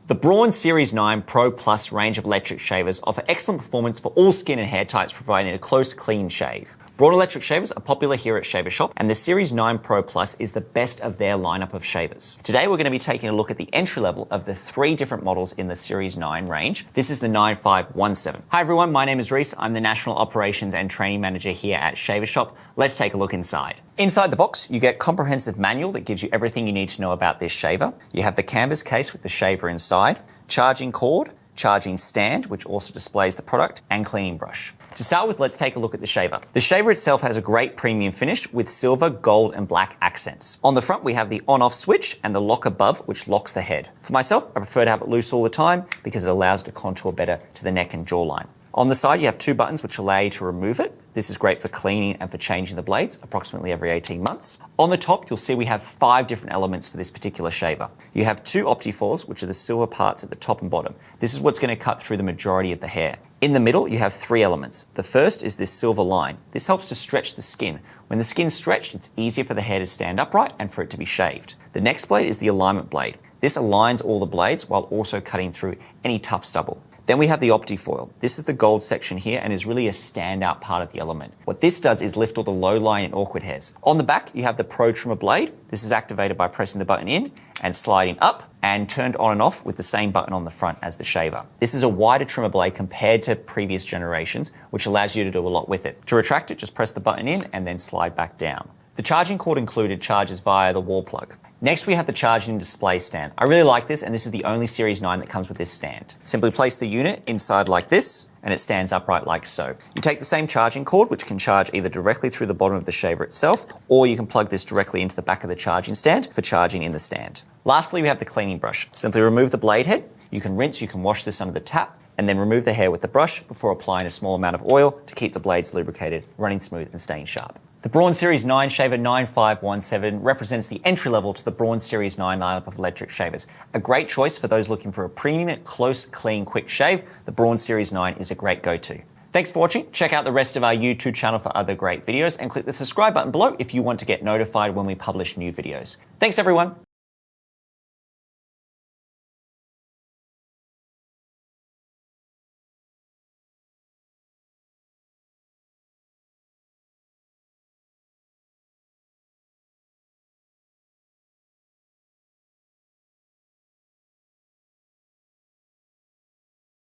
The Braun Series 9 Pro Plus range of electric shavers offer excellent performance for all skin and hair types, providing a close, clean shave. Braun electric shavers are popular here at Shaver Shop, and the Series 9 Pro Plus is the best of their lineup of shavers. Today we're going to be taking a look at the entry level of the 3 different models in the Series 9 range. This is the 9517. Hi everyone, my name is Rhys. I'm the National Operations and Training Manager here at Shaver Shop. Let's take a look inside. Inside the box, you get a comprehensive manual that gives you everything you need to know about this shaver. You have the canvas case with the shaver inside, charging cord, charging stand, which also displays the product, and cleaning brush. To start with, let's take a look at the shaver. The shaver itself has a great premium finish with silver, gold, and black accents. On the front, we have the on-off switch and the lock above, which locks the head. For myself, I prefer to have it loose all the time because it allows it to contour better to the neck and jawline. On the side, you have 2 buttons which allow you to remove it. This is great for cleaning and for changing the blades approximately every 18 months. On the top, you'll see we have 5 different elements for this particular shaver. You have 2 optifoils, which are the silver parts at the top and bottom. This is what's going to cut through the majority of the hair. In the middle, you have 3 elements. The first is this silver line. This helps to stretch the skin. When the skin's stretched, it's easier for the hair to stand upright and for it to be shaved. The next blade is the alignment blade. This aligns all the blades while also cutting through any tough stubble. Then we have the optifoil. This is the gold section here and is really a standout part of the element. What this does is lift all the low lying and awkward hairs. On the back, you have the Pro Trimmer blade. This is activated by pressing the button in and sliding up, and turned on and off with the same button on the front as the shaver. This is a wider trimmer blade compared to previous generations, which allows you to do a lot with it. To retract it, just press the button in and then slide back down. The charging cord included charges via the wall plug. Next, we have the charging display stand. I really like this, and this is the only Series 9 that comes with this stand. Simply place the unit inside like this, and it stands upright like so. You take the same charging cord, which can charge either directly through the bottom of the shaver itself, or you can plug this directly into the back of the charging stand for charging in the stand. Lastly, we have the cleaning brush. Simply remove the blade head. You can rinse, you can wash this under the tap, and then remove the hair with the brush before applying a small amount of oil to keep the blades lubricated, running smooth, and staying sharp. The Braun Series 9 Shaver 9517 represents the entry level to the Braun Series 9 lineup of electric shavers. A great choice for those looking for a premium, close, clean, quick shave. The Braun Series 9 is a great go-to. Thanks for watching. Check out the rest of our YouTube channel for other great videos and click the subscribe button below if you want to get notified when we publish new videos. Thanks everyone.